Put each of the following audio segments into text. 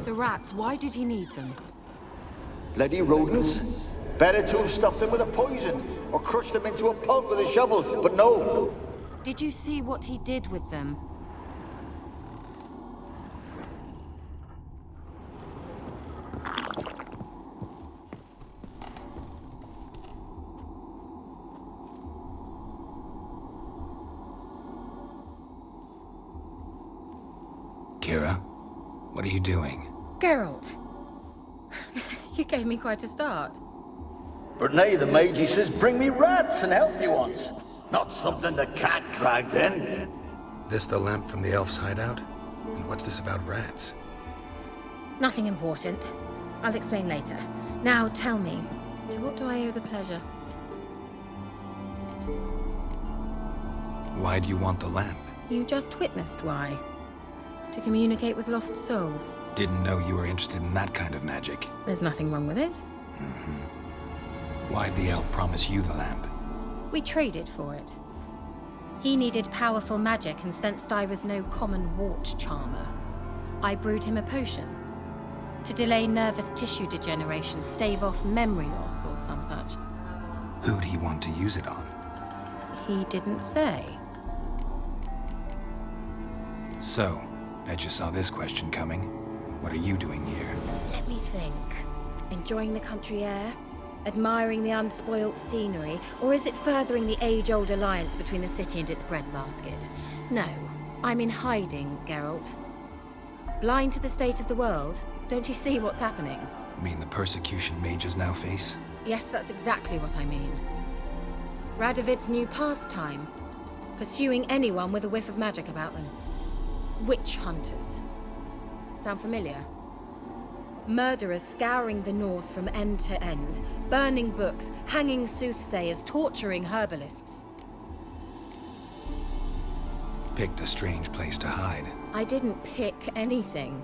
The rats, why did he need them? Bloody rodents. Better to have stuffed them with a poison, or crushed them into a pulp with a shovel, but no. Did you see what he did with them? Kira, what are you doing? Geralt! You gave me quite a start. But nay, the mage, he says, bring me rats and healthy ones. Not something the cat dragged in. This the lamp from the elf's hideout? And what's this about rats? Nothing important. I'll explain later. Now tell me, to what do I owe the pleasure? Why do you want the lamp? You just witnessed why. To communicate with lost souls. Didn't know you were interested in that kind of magic. There's nothing wrong with it. Why'd the elf promise you the lamp? We traded for it. He needed powerful magic and sensed I was no common wart charmer. I brewed him a potion. To delay nervous tissue degeneration, stave off memory loss or some such. Who'd he want to use it on? He didn't say. So, bet you saw this question coming. What are you doing here? Let me think. Enjoying the country air? Admiring the unspoilt scenery? Or is it furthering the age-old alliance between the city and its breadbasket? No, I'm in hiding, Geralt. Blind to the state of the world? Don't you see what's happening? Mean the persecution mages now face? Yes, that's exactly what I mean. Radovid's new pastime. Pursuing anyone with a whiff of magic about them. Witch hunters. Sound familiar? Murderers scouring the north from end to end, burning books, hanging soothsayers, torturing herbalists. Picked a strange place to hide. I didn't pick anything.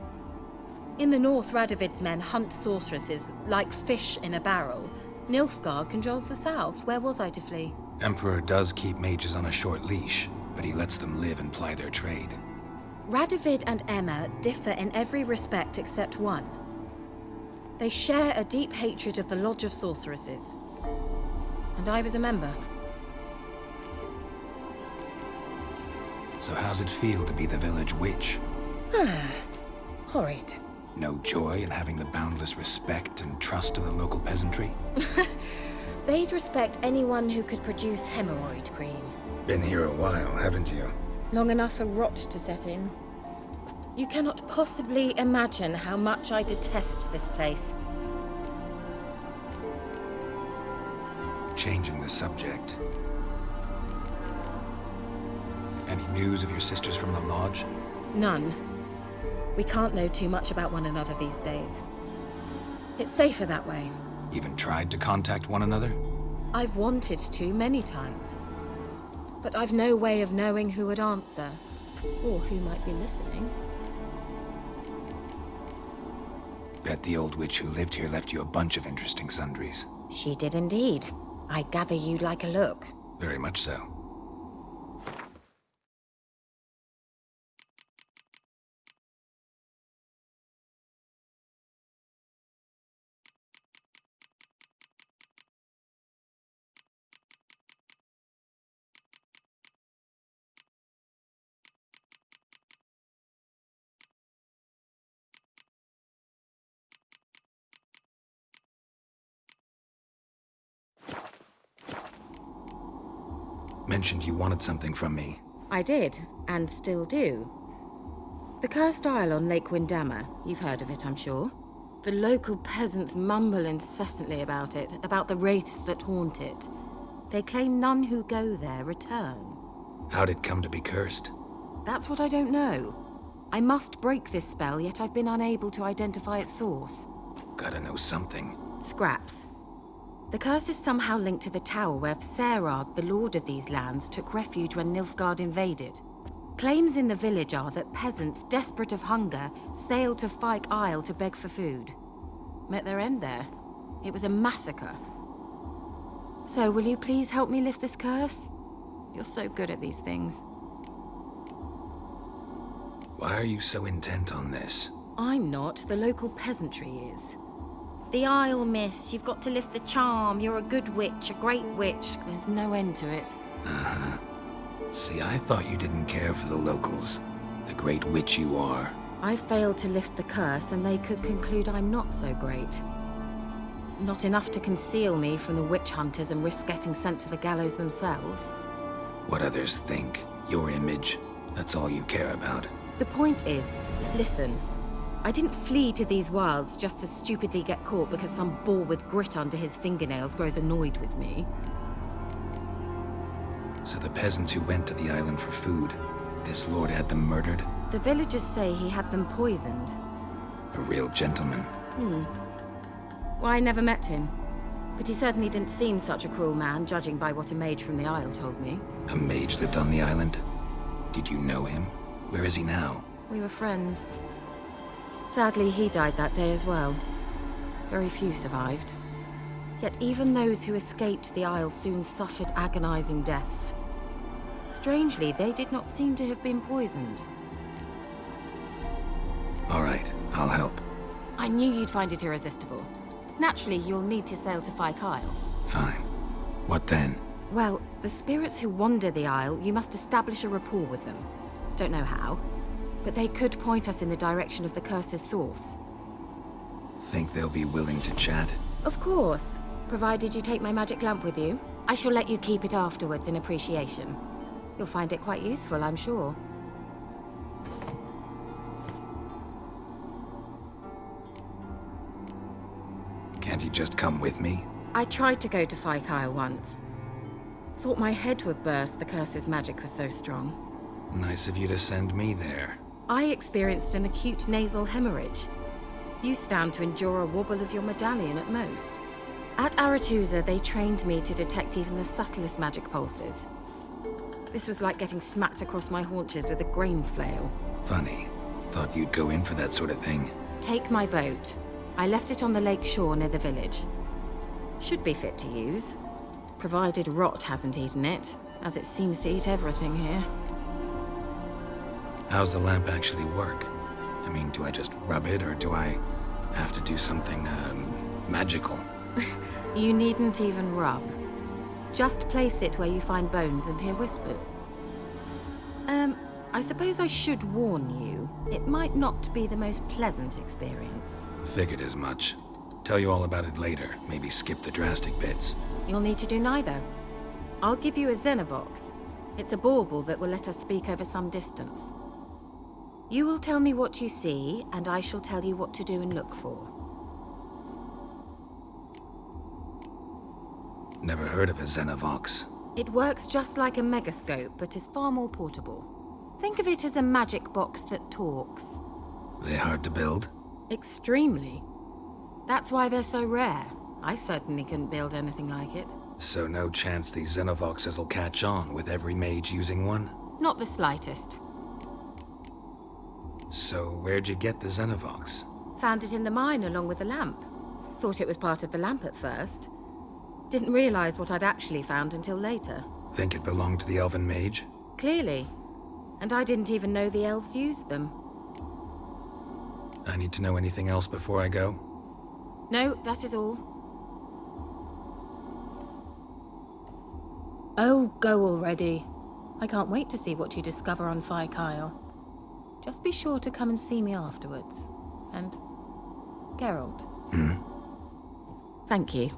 In the north, Radovid's men hunt sorceresses like fish in a barrel. Nilfgaard controls the south. Where was I to flee? Emperor does keep mages on a short leash, but he lets them live and ply their trade. Radovid and Emma differ in every respect except one. They share a deep hatred of the Lodge of Sorceresses. And I was a member. So how's it feel to be the village witch? Horrid. No joy in having the boundless respect and trust of the local peasantry? They'd respect anyone who could produce hemorrhoid cream. Been here a while, haven't you? Long enough for rot to set in. You cannot possibly imagine how much I detest this place. Changing the subject. Any news of your sisters from the lodge? None. We can't know too much about one another these days. It's safer that way. Even tried to contact one another? I've wanted to many times. But I've no way of knowing who would answer, or who might be listening. Bet the old witch who lived here left you a bunch of interesting sundries. She did indeed. I gather you'd like a look. Very much so. Mentioned you wanted something from me. I did, and still do. The cursed isle on Lake Windammer. You've heard of it, I'm sure. The local peasants mumble incessantly about it, about the wraiths that haunt it. They claim none who go there return. How'd it come to be cursed? That's what I don't know. I must break this spell, yet I've been unable to identify its source. Gotta know something. Scraps. The curse is somehow linked to the tower where Serard, the lord of these lands, took refuge when Nilfgaard invaded. Claims in the village are that peasants, desperate of hunger, sailed to Fyke Isle to beg for food. Met their end there. It was a massacre. So, will you please help me lift this curse? You're so good at these things. Why are you so intent on this? I'm not. The local peasantry is. The Isle, miss. You've got to lift the charm. You're a good witch, a great witch. There's no end to it. Uh-huh. See, I thought you didn't care for the locals. The great witch you are. I failed to lift the curse, and they could conclude I'm not so great. Not enough to conceal me from the witch hunters and risk getting sent to the gallows themselves. What others think. Your image. That's all you care about. The point is, listen. I didn't flee to these wilds just to stupidly get caught because some boar with grit under his fingernails grows annoyed with me. So the peasants who went to the island for food, this lord had them murdered? The villagers say he had them poisoned. A real gentleman. Well, I never met him. But he certainly didn't seem such a cruel man, judging by what a mage from the Isle told me. A mage lived on the island? Did you know him? Where is he now? We were friends. Sadly, he died that day as well. Very few survived. Yet even those who escaped the Isle soon suffered agonizing deaths. Strangely, they did not seem to have been poisoned. All right, I'll help. I knew you'd find it irresistible. Naturally, you'll need to sail to Fyke Isle. Fine. What then? Well, the spirits who wander the Isle, you must establish a rapport with them. Don't know how, but they could point us in the direction of the curse's source. Think they'll be willing to chat? Of course, provided you take my magic lamp with you. I shall let you keep it afterwards in appreciation. You'll find it quite useful, I'm sure. Can't you just come with me? I tried to go to Fyke Isle once. Thought my head would burst, the curse's magic was so strong. Nice of you to send me there. I experienced an acute nasal hemorrhage. You stand to endure a wobble of your medallion at most. At Aretusa, they trained me to detect even the subtlest magic pulses. This was like getting smacked across my haunches with a grain flail. Funny. Thought you'd go in for that sort of thing. Take my boat. I left it on the lake shore near the village. Should be fit to use, provided rot hasn't eaten it, as it seems to eat everything here. How's the lamp actually work? I mean, do I just rub it, or do I have to do something, magical? You needn't even rub. Just place it where you find bones and hear whispers. I suppose I should warn you, it might not be the most pleasant experience. Figured as much. Tell you all about it later. Maybe skip the drastic bits. You'll need to do neither. I'll give you a Xenovox. It's a bauble that will let us speak over some distance. You will tell me what you see, and I shall tell you what to do and look for. Never heard of a Xenovox. It works just like a megascope, but is far more portable. Think of it as a magic box that talks. They hard to build? Extremely. That's why they're so rare. I certainly couldn't build anything like it. So no chance these Xenovoxes will catch on with every mage using one? Not the slightest. So where'd you get the Xenovox? Found it in the mine along with the lamp. Thought it was part of the lamp at first. Didn't realize what I'd actually found until later. Think it belonged to the elven mage? Clearly. And I didn't even know the elves used them. I need to know anything else before I go? No, that is all. Oh, go already. I can't wait to see what you discover on Phi Kyle. Just be sure to come and see me afterwards. And Geralt. Thank you.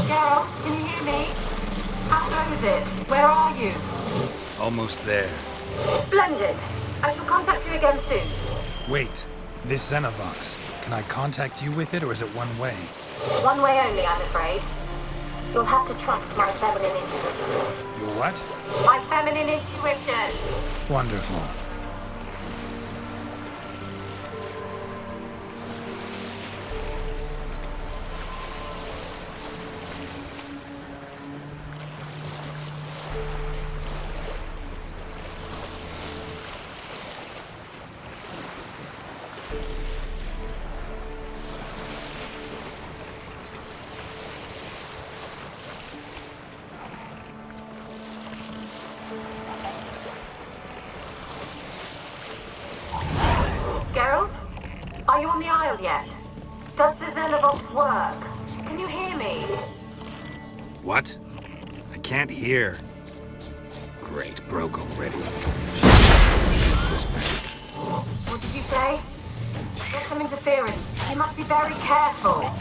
Geralt, can you hear me? How long is it? Where are you? Almost there. Splendid. I shall contact you again soon. Wait, this Xenovox. Can I contact you with it, or is it one way? One way only, I'm afraid. You'll have to trust my feminine intuition. Your what? My feminine intuition. Wonderful. work. Can you hear me? What? I can't hear. Great, broke already. This back. What did you say? There's some interference. You must be very careful.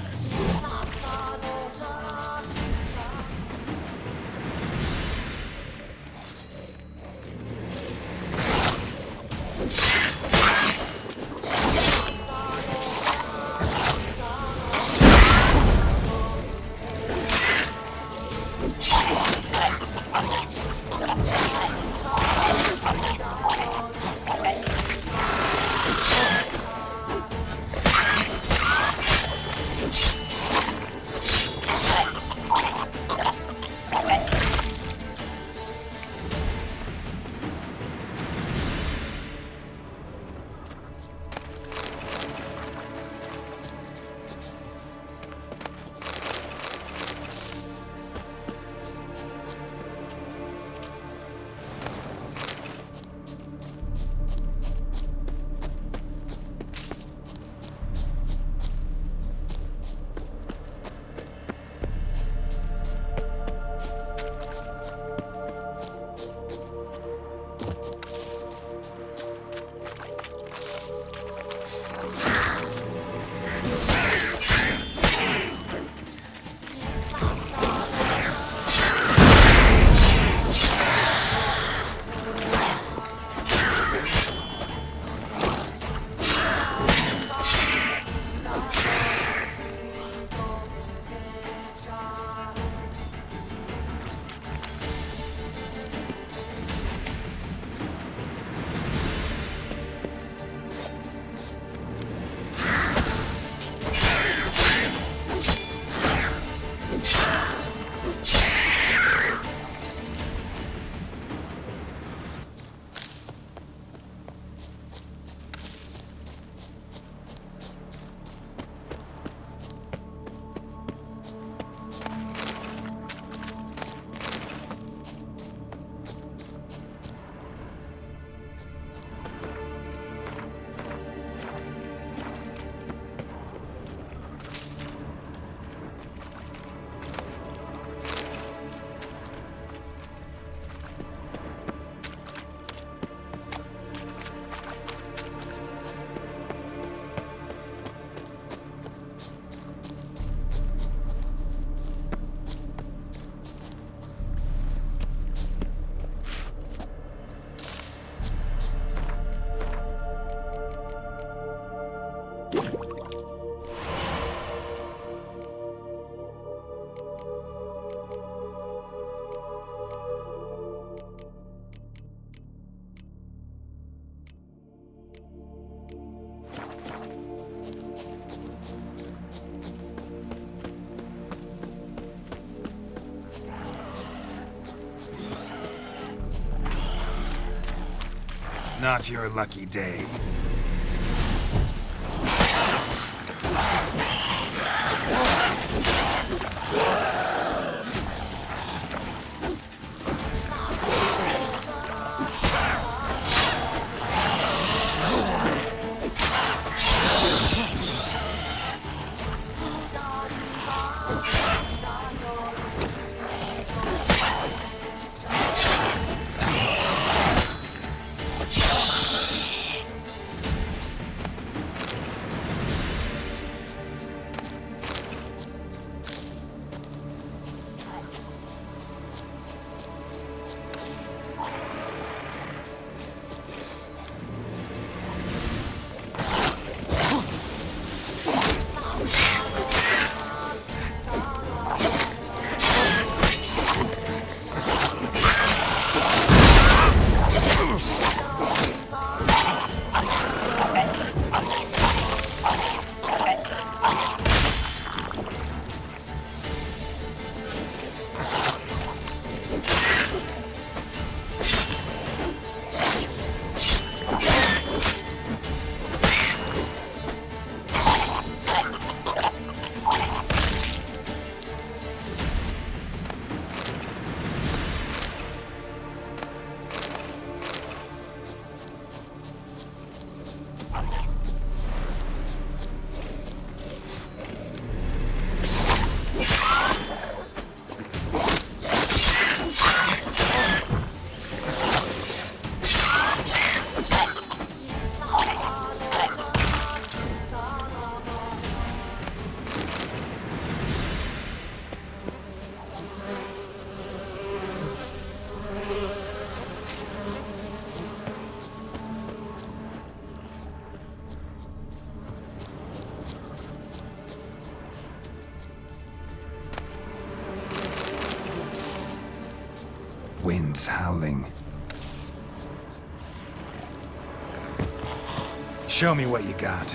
Not your lucky day. Winds howling. Show me what you got.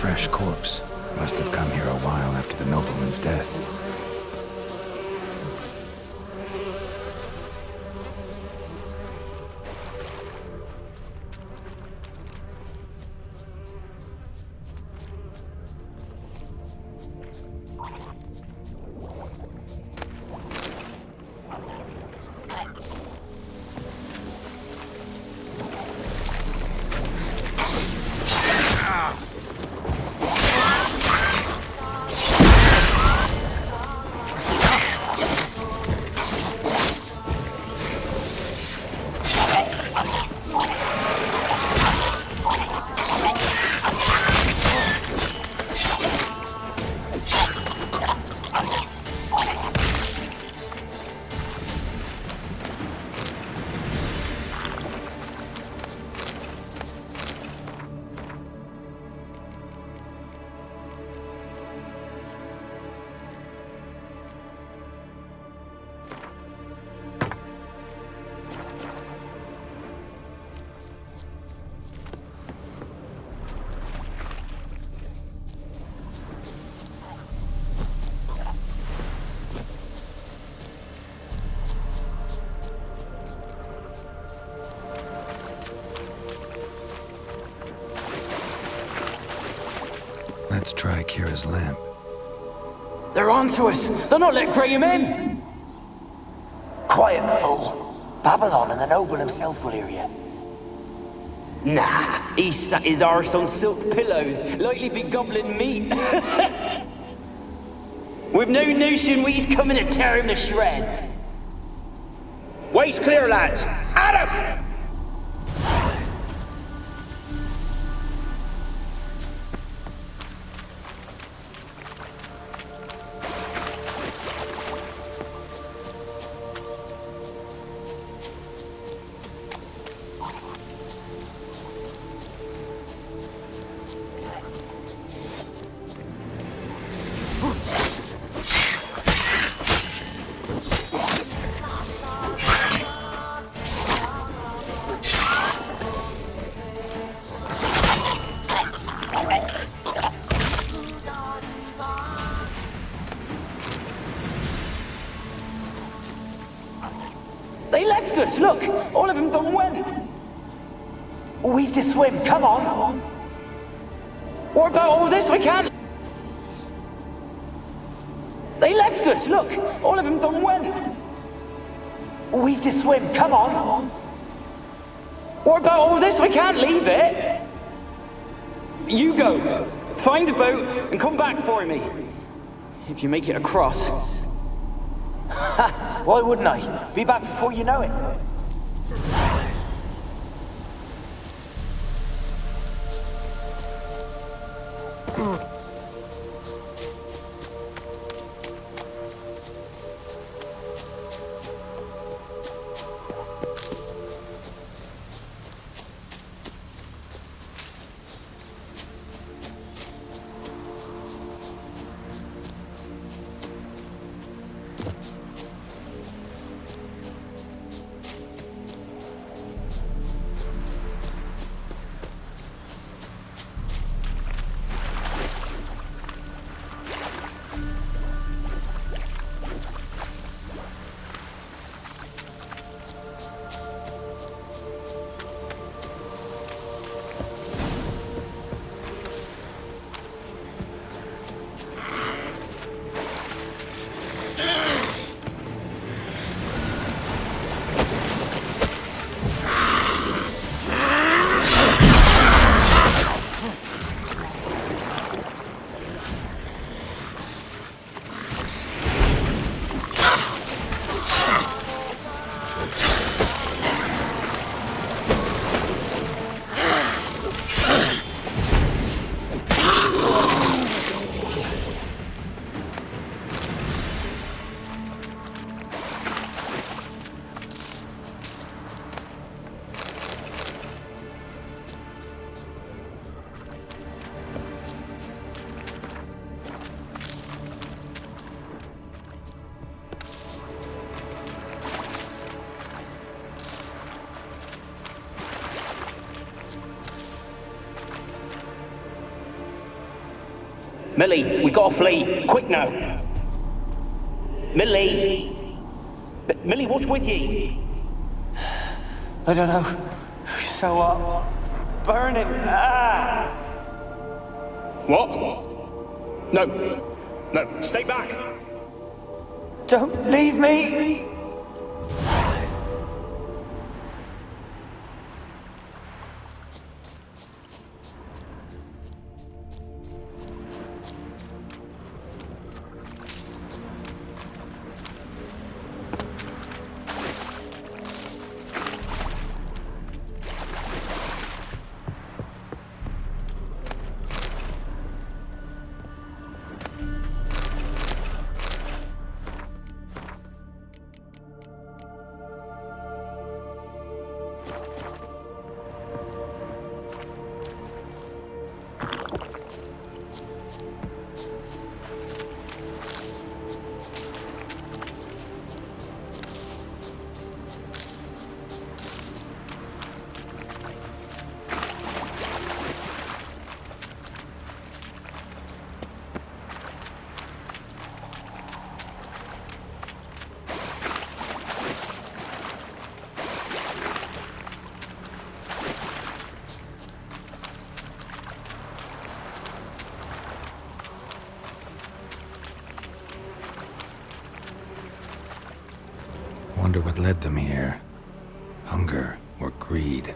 Fresh corpse. Must have come here a while after the nobleman's death. Let's try Kira's lamp. They're onto us! They're not letting Graham in! Quiet, fool. Babylon and the noble himself will hear you. Nah, he sat his arse on silk pillows, likely be gobbling meat. We've no notion we's coming to tear him to shreds. Way's clear, lads! Adam! left us, look! All of them done went! We've to swim, come on! What about all this? I can't... They left us, look! All of them done went! We've to swim, come on! What about all this? I can't leave it! You go. Find a boat and come back for me. If you make it across. Why wouldn't I? Be back before you know it. Millie, we gotta flee. Quick now. Millie! Millie, what's with ye? I don't know. So burning. Ah! What? No. No, stay back. Don't leave me! Wonder what led them here. Hunger or greed.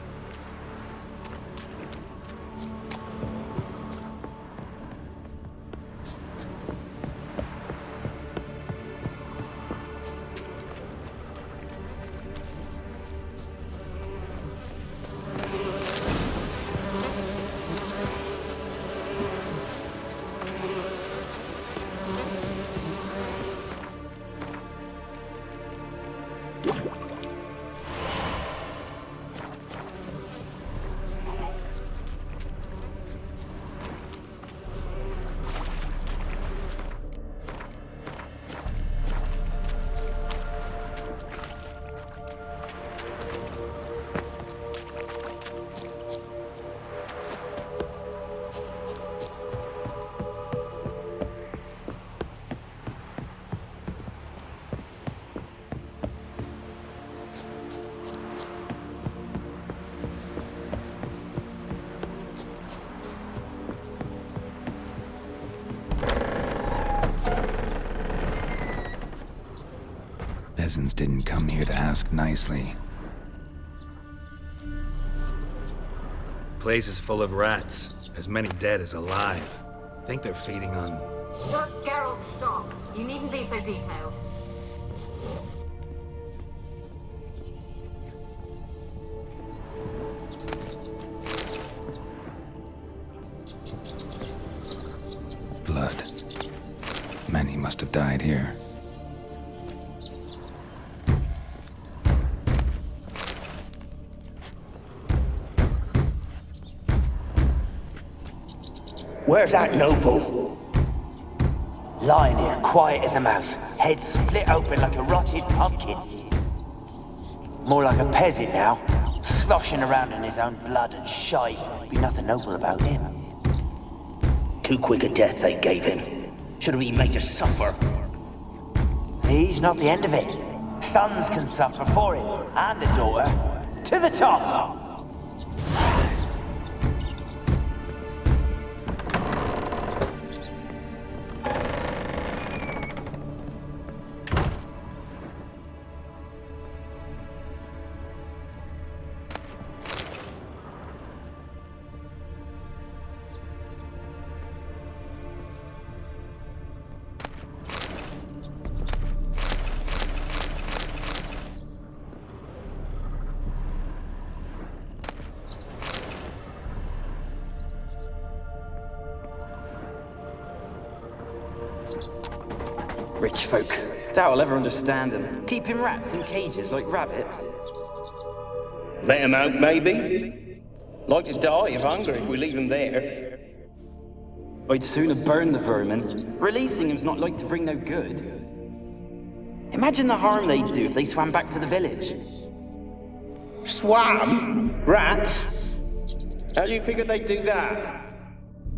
peasants didn't come here to ask nicely. Place is full of rats. As many dead as alive. Think they're feeding on... Geralt, stop. You needn't be so detailed. Blood. Many must have died here. Where's that noble? Lying here, quiet as a mouse, head split open like a rotted pumpkin. More like a peasant now, sloshing around in his own blood and shite. Be nothing noble about him. Too quick a death they gave him. Should have been made to suffer. He's not the end of it. Sons can suffer for him, and the daughter. To the top! Rich folk. Doubt I'll ever understand them. Keeping rats in cages like rabbits. Let him out, maybe? Like to die of hunger if we leave him there. I'd sooner burn the vermin. Releasing him's not like to bring no good. Imagine the harm they'd do if they swam back to the village. Swam? Rats? How do you figure they'd do that?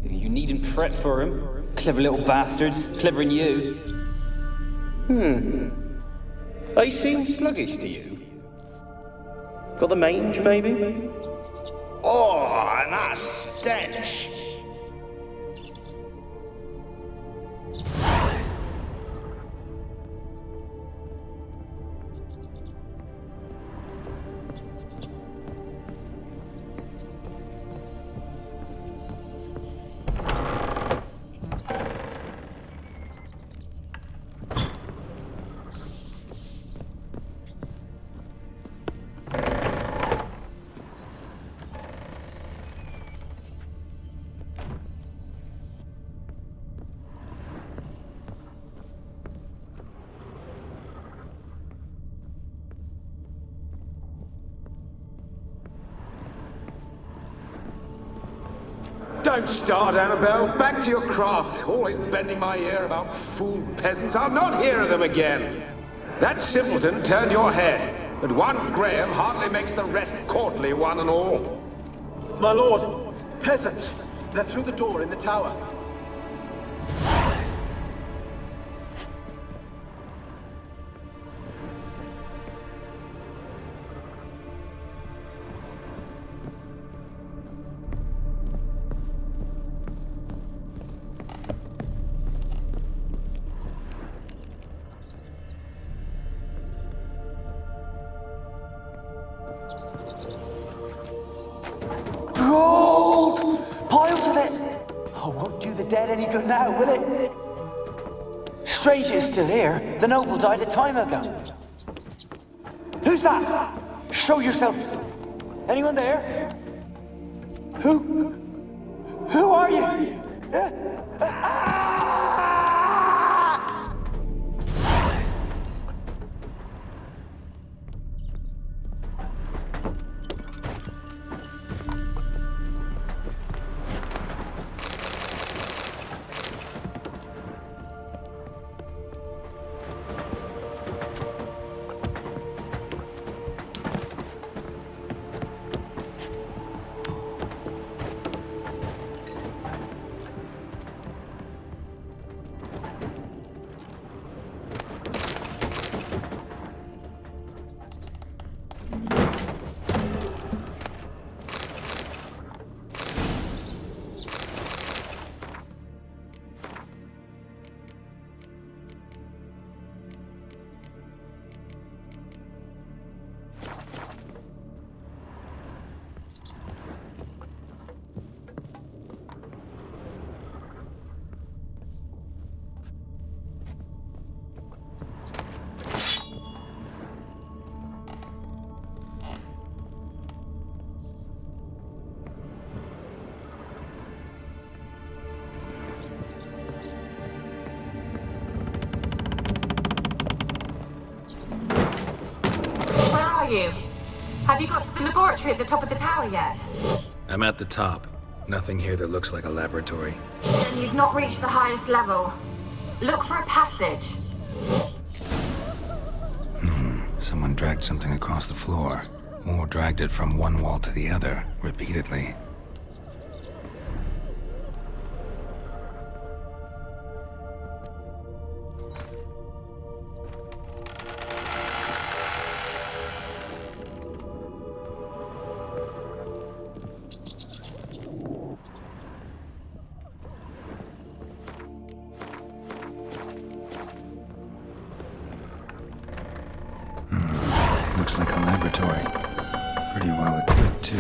You needn't fret for him. Clever little bastards, clever than you. They seem sluggish to you. Got the mange, maybe? Oh, and that stench! Don't start, Annabelle. Back to your craft. Always bending my ear about fool peasants. I'll not hear of them again. That simpleton turned your head, but one Graham hardly makes the rest courtly, one and all. My lord, peasants. They're through the door in the tower. Gold! Piles of it! Oh, won't do the dead any good now, will it? Strange it's still here. The noble died a time ago. Who's that? Show yourself. Anyone there? Who are you? Where are you? Have you got to the laboratory at the top of the tower yet? I'm at the top. Nothing here that looks like a laboratory. Then you've not reached the highest level. Look for a passage. Someone dragged something across the floor. Or dragged it from one wall to the other, repeatedly. Looks like a laboratory. Pretty well equipped, too.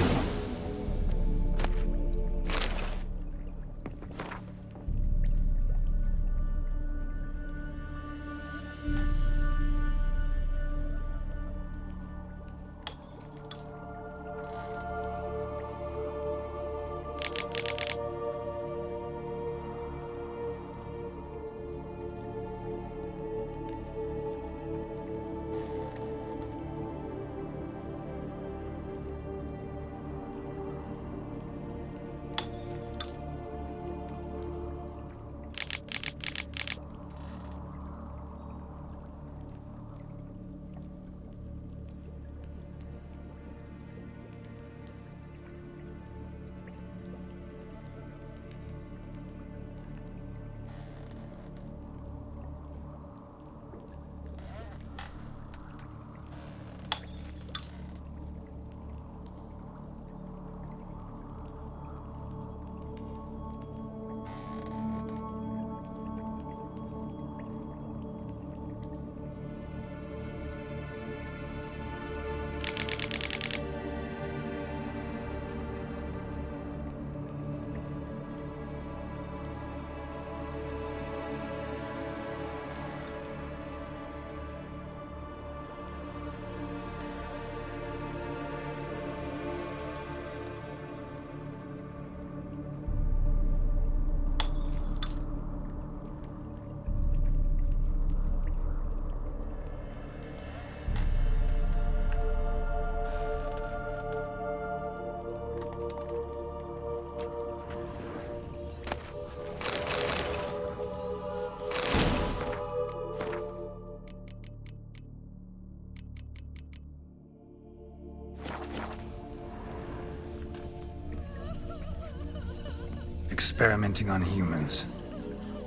Experimenting on humans.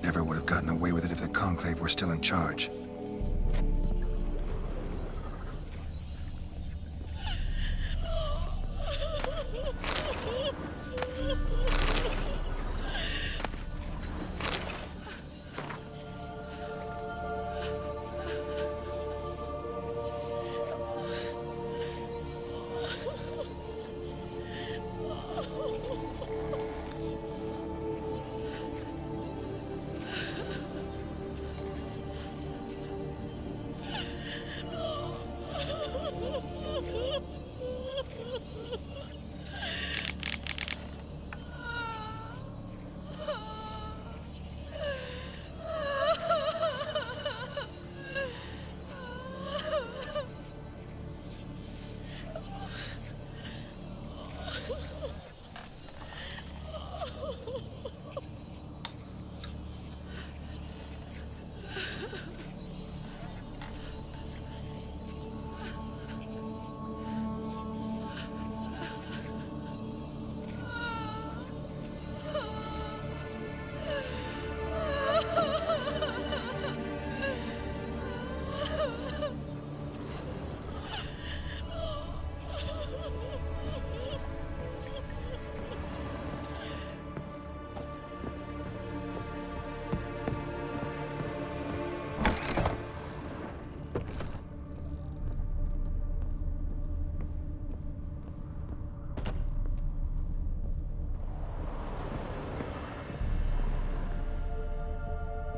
Never would have gotten away with it if the Conclave were still in charge.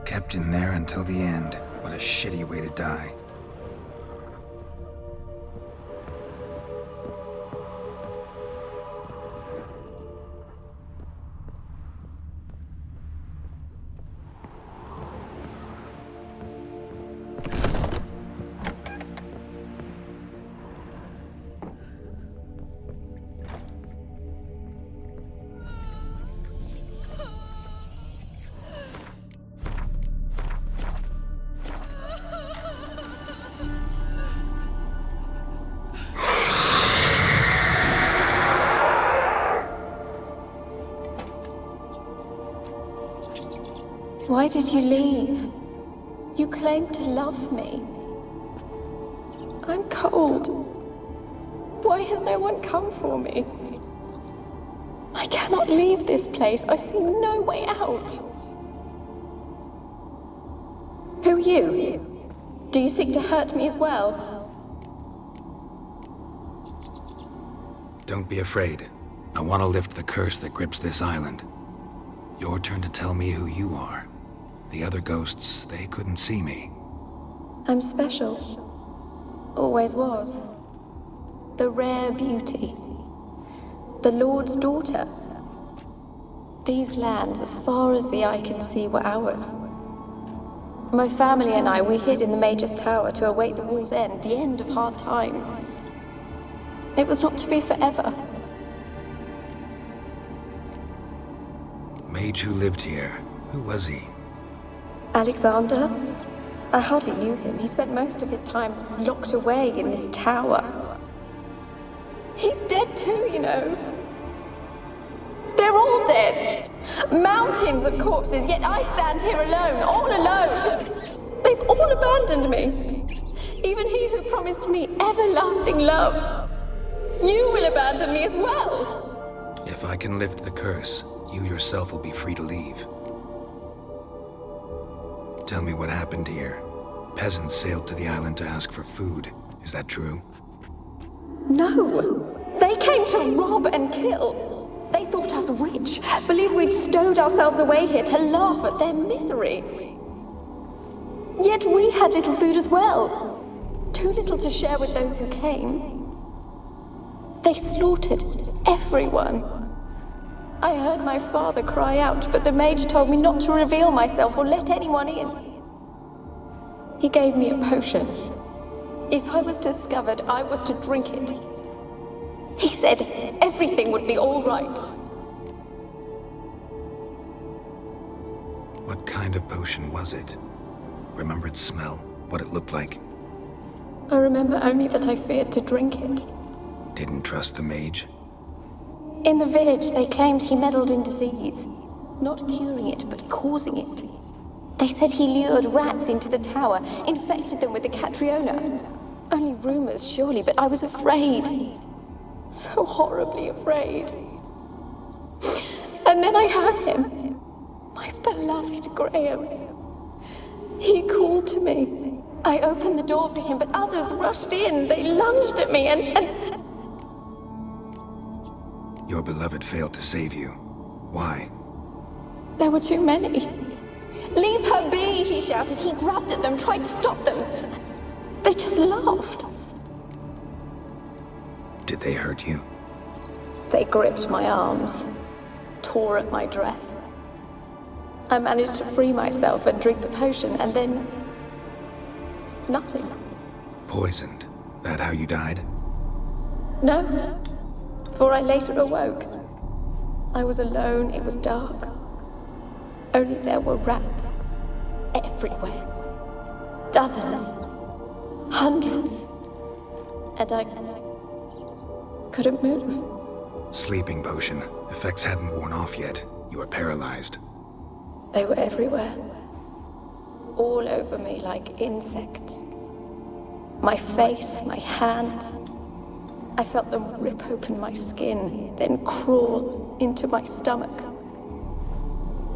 Kept in there until the end. What a shitty way to die. Why did you leave? You claimed to love me. I'm cold. Why has no one come for me? I cannot leave this place. I see no way out. Who are you? Do you seek to hurt me as well? Don't be afraid. I want to lift the curse that grips this island. Your turn to tell me who you are. The other ghosts, they couldn't see me. I'm special. Always was. The rare beauty. The Lord's daughter. These lands, as far as the eye can see, were ours. My family and I, we hid in the Mage's Tower to await the war's end, the end of hard times. It was not to be forever. Mage who lived here. Who was he? Alexander? I hardly knew him. He spent most of his time locked away in this tower. He's dead too, you know. They're all dead. Mountains of corpses, yet I stand here alone, all alone. They've all abandoned me. Even he who promised me everlasting love. You will abandon me as well. If I can lift the curse, you yourself will be free to leave. Tell me what happened here. Peasants sailed to the island to ask for food. Is that true? No. They came to rob and kill. They thought us rich, believed we'd stowed ourselves away here to laugh at their misery. Yet we had little food as well. Too little to share with those who came. They slaughtered everyone. I heard my father cry out, but the mage told me not to reveal myself or let anyone in. He gave me a potion. If I was discovered, I was to drink it. He said everything would be all right. What kind of potion was it? Remember its smell? What it looked like? I remember only that I feared to drink it. Didn't trust the mage? In the village, they claimed he meddled in disease. Not curing it, but causing it. They said he lured rats into the tower, infected them with the Catriona. Only rumors, surely, but I was afraid. So horribly afraid. And then I heard him. My beloved Graham. He called to me. I opened the door for him, but others rushed in. They lunged at me and... Your beloved failed to save you. Why? There were too many. Leave her be, he shouted. He grabbed at them, tried to stop them. They just laughed. Did they hurt you? They gripped my arms, tore at my dress. I managed to free myself and drink the potion, and then... nothing. Poisoned? That how you died? No, for I later awoke. I was alone, it was dark. Only there were rats. Everywhere. Dozens. Hundreds. And I couldn't move. Sleeping potion. Effects hadn't worn off yet. You were paralyzed. They were everywhere. All over me like insects. My face, my hands. I felt them rip open my skin, then crawl into my stomach.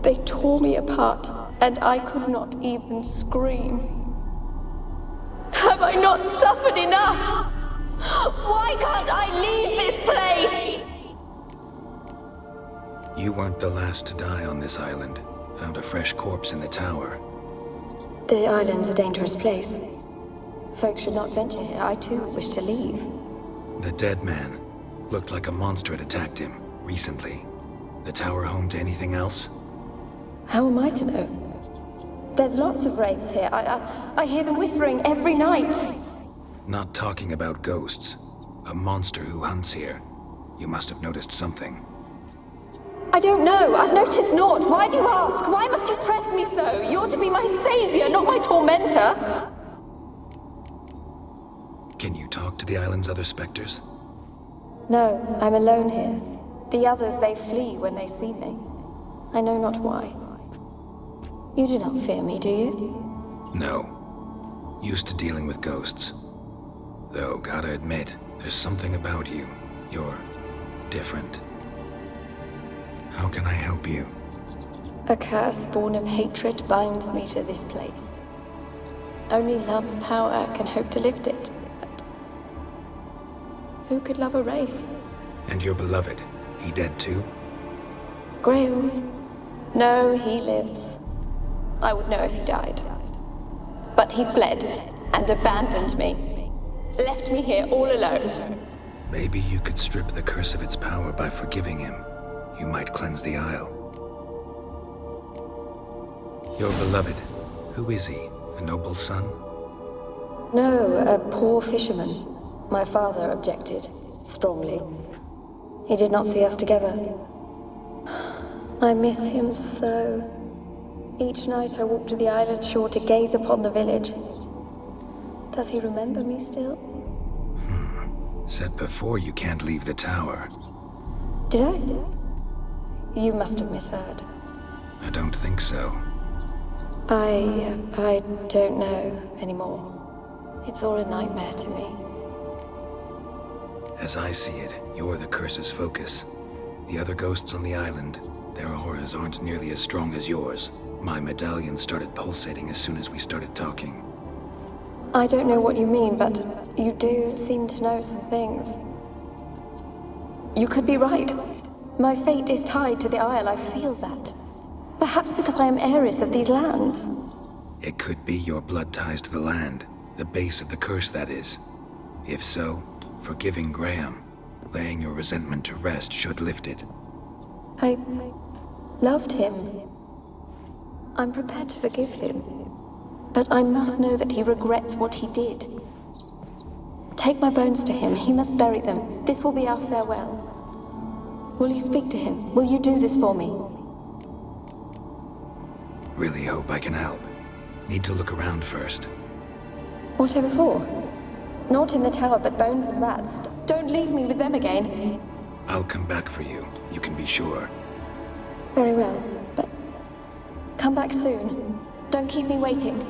They tore me apart, and I could not even scream. Have I not suffered enough? Why can't I leave this place? You weren't the last to die on this island. Found a fresh corpse in the tower. The island's a dangerous place. Folk should not venture here. I too wish to leave. The dead man. Looked like a monster had attacked him, recently. The tower home to anything else? How am I to know? There's lots of wraiths here. I hear them whispering every night. Not talking about ghosts. A monster who hunts here. You must have noticed something. I don't know. I've noticed naught. Why do you ask? Why must you press me so? You're to be my savior, not my tormentor. Can you talk to the island's other specters? No, I'm alone here. The others, they flee when they see me. I know not why. You do not fear me, do you? No. Used to dealing with ghosts. Though, gotta admit, there's something about you. You're different. How can I help you? A curse born of hatred binds me to this place. Only love's power can hope to lift it. But who could love a wraith? And your beloved, he dead too? Graham? No, he lives. I would know if he died. But he fled and abandoned me. Left me here all alone. Maybe you could strip the curse of its power by forgiving him. You might cleanse the Isle. Your beloved, who is he? A noble son? No, a poor fisherman. My father objected, strongly. He did not see us together. I miss him so. Each night I walk to the island shore to gaze upon the village. Does he remember me still? Said before you can't leave the tower. Did I? You must have misheard. I don't think so. I don't know anymore. It's all a nightmare to me. As I see it, you're the curse's focus. The other ghosts on the island, their auras aren't nearly as strong as yours. My medallion started pulsating as soon as we started talking. I don't know what you mean, but you do seem to know some things. You could be right. My fate is tied to the Isle, I feel that. Perhaps because I am heiress of these lands. It could be your blood ties to the land, the base of the curse, that is. If so, forgiving Graham, laying your resentment to rest should lift it. I loved him. I'm prepared to forgive him. But I must know that he regrets what he did. Take my bones to him. He must bury them. This will be our farewell. Will you speak to him? Will you do this for me? Really hope I can help. Need to look around first. Whatever for? Not in the tower, but bones and rats. Don't leave me with them again. I'll come back for you. You can be sure. Very well, but come back soon. Don't keep me waiting.